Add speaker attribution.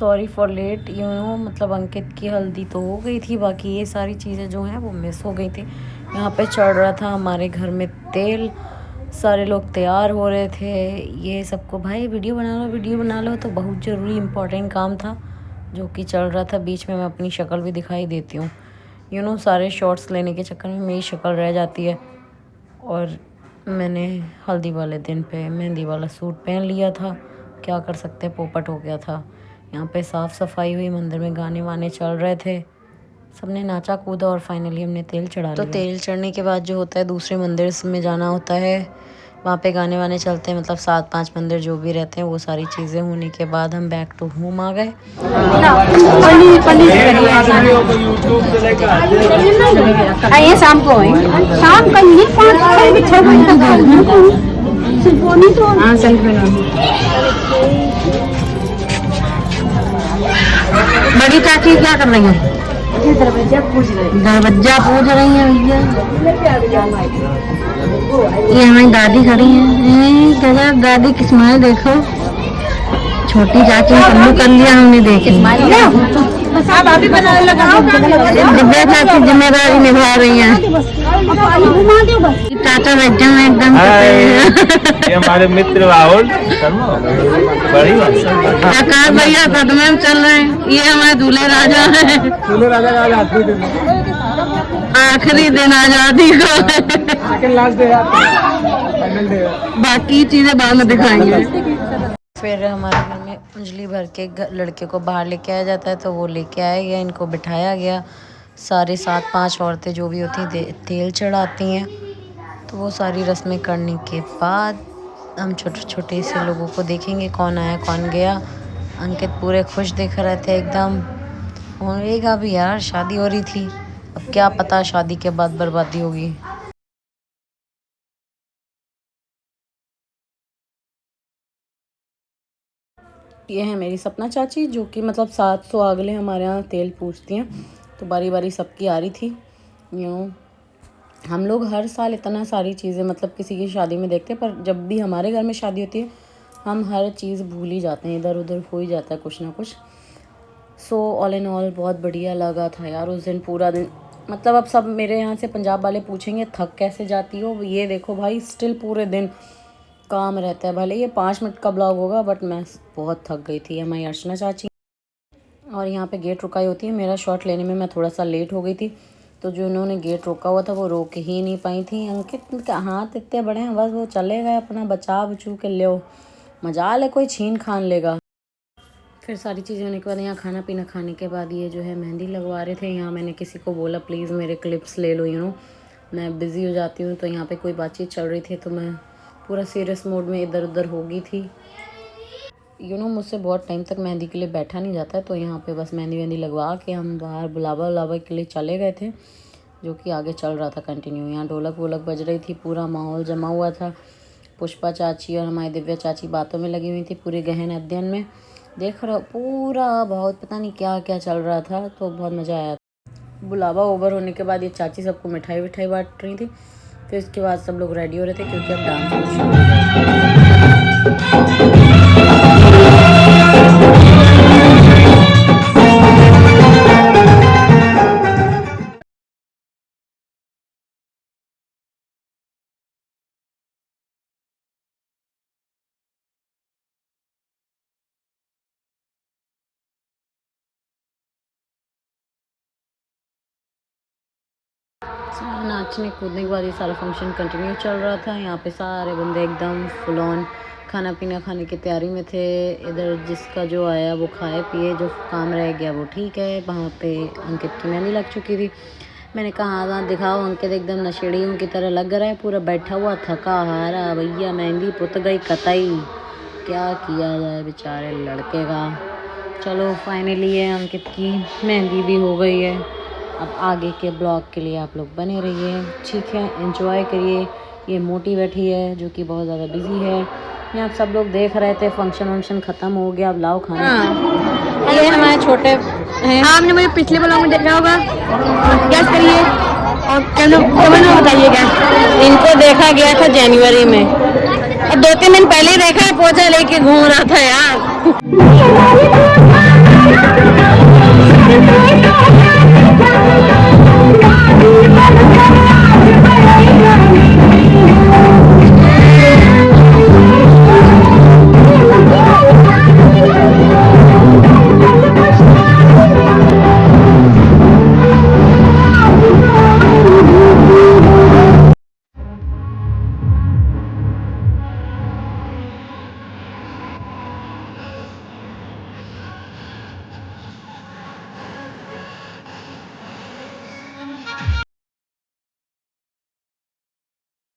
Speaker 1: Sorry for late मतलब अंकित की हल्दी तो हो गई थी, बाकी ये सारी चीज़ें जो हैं वो मिस हो गई थी। यहाँ पे चढ़ रहा था हमारे घर में तेल, सारे लोग तैयार हो रहे थे। ये सबको भाई वीडियो बना लो, तो बहुत ज़रूरी इम्पोर्टेंट काम था जो कि चल रहा था। बीच में मैं अपनी शक्ल भी दिखाई देती हूँ सारे शॉट्स लेने के चक्कर में मेरी शक्ल रह जाती है। और मैंने हल्दी वाले दिन पे मेहंदी वाला सूट पहन लिया था, क्या कर सकते, पोपट हो गया था। यहाँ पे साफ़ सफाई हुई, मंदिर में गाने वाने चल रहे थे, सबने नाचा कूदा और फाइनली हमने तेल चढ़ा लिया। तो तेल चढ़ने के बाद जो होता है दूसरे मंदिर में जाना होता है, वहाँ पे गाने वाने चलते हैं, मतलब 7-5 मंदिर जो भी रहते हैं। वो सारी चीज़ें होने के बाद हम बैक टू होम आ गए।
Speaker 2: शाम को बड़ी चाची क्या कर रही है? दरवाजा पूज रही है भैया। ये हमारी दादी खड़ी है, दादी की स्माइल देखो। छोटी चाची ने कल्लू कर लिया, हमने देखे। दिव्या चाची जिम्मेदारी निभा रही है। चाचा बैठे हुए एकदम।
Speaker 3: ये हमारे मित्र राहुल
Speaker 2: आकाश भैया कदम में चल रहे हैं। ये हमारे दूल्हे राजा है।
Speaker 4: दूल्हे राजा का
Speaker 2: आखिरी दिन आजादी को,
Speaker 4: लास्ट डे फाइनल डे।
Speaker 2: बाकी चीजें बाद में दिखाएंगे।
Speaker 1: फिर हमारे घर में अंजलि भर के लड़के को बाहर लेके आया जाता है, तो वो लेके आया गया, इनको बिठाया गया। सारे 7-5 औरतें जो भी होती हैं तेल चढ़ाती हैं। तो वो सारी रस्में करने के बाद हम छोटे छोटे से लोगों को देखेंगे, कौन आया कौन गया। अंकित पूरे खुश दिख रहे थे एकदम। होगा भी यार, शादी हो रही थी, अब क्या पता शादी के बाद बर्बादी होगी। ये है मेरी सपना चाची, जो कि मतलब 700 अगले हमारे यहाँ तेल पूछती हैं, तो बारी बारी सबकी आ रही थी। हम लोग हर साल इतना सारी चीज़ें मतलब किसी की शादी में देखते हैं, पर जब भी हमारे घर में शादी होती है हम हर चीज़ भूल ही जाते हैं, इधर उधर हो ही जाता है कुछ ना कुछ। सो ऑल इन ऑल बहुत बढ़िया लगा था यार उस दिन, पूरा दिन। मतलब अब सब मेरे यहाँ से पंजाब वाले पूछेंगे थक कैसे जाती हो, ये देखो भाई स्टिल पूरे दिन काम रहता है। भले ये 5 मिनट का ब्लॉग होगा, बट मैं बहुत थक गई थी। हमारी अर्चना चाची और यहाँ पे गेट रुकाई होती है, मेरा शॉट लेने में मैं थोड़ा सा लेट हो गई थी, तो जो उन्होंने गेट रोका हुआ था वो रोक ही नहीं पाई थी। अंकित का हाथ इतने बड़े हैं, बस वो चले गए अपना बचा बचू के ले, मजा ले कोई छीन खान लेगा। फिर सारी चीज़ें होने के बाद यहाँ खाना पीना खाने के बाद ये जो है मेहंदी लगवा रहे थे। यहाँ मैंने किसी को बोला प्लीज़ मेरे क्लिप्स ले लो, मैं बिज़ी हो जाती हूँ। तो यहाँ पे कोई बातचीत चल रही थी, तो मैं पूरा सीरियस मोड में इधर उधर हो गई थी। मुझसे बहुत टाइम तक मेहंदी के लिए बैठा नहीं जाता है, तो यहाँ पे बस मेहंदी वेहंदी लगवा के हम बाहर बुलावा के लिए चले गए थे, जो कि आगे चल रहा था कंटिन्यू। यहाँ ढोलक वोलक बज रही थी, पूरा माहौल जमा हुआ था। पुष्पा चाची और हमारी दिव्या चाची बातों में लगी हुई थी, पूरे गहन अध्ययन में। देख रहा पूरा बहुत पता नहीं क्या क्या चल रहा था, तो बहुत मज़ा आया। बुलावा ओवर होने के बाद ये चाची सबको मिठाई विठाई बांट रही थी। फिर इसके बाद सब लोग रेडी हो रहे थे, क्योंकि अब डांस शुरू हो गया। नाचने कूदने के बाद ये सारा फंक्शन कंटिन्यू चल रहा था। यहाँ पे सारे बंदे एकदम फुल ऑन खाना पीना खाने की तैयारी में थे। इधर जिसका जो आया वो खाए पिए, जो काम रह गया वो ठीक है। वहाँ पे अंकित की मेहंदी लग चुकी थी। मैंने कहा हाँ दिखाओ, अंकित एकदम नशेड़ियों की तरह लग रहा है, पूरा बैठा हुआ थका हारा। भैया मेहंदी पुत गई कतई, क्या किया जाए बेचारे लड़के का। चलो फाइनली ये अंकित की मेहंदी भी हो गई है। अब आगे के ब्लॉग के लिए आप लोग बने रहिए, ठीक है, एंजॉय करिए। ये मोटी बैठी है जो कि बहुत ज़्यादा बिजी है। यहाँ सब लोग देख रहे थे, फंक्शन वंक्शन ख़त्म हो गया, अब लाओ खाना। ये हमारे छोटे हैं, आपने मुझे पिछले ब्लॉग में देखा होगा, गैस करिए और कमेंट में बताइएगा। इनको देखा गया था जनवरी में, और 2-3 दिन पहले देखा है, पोछा लेके घूम रहा था यार।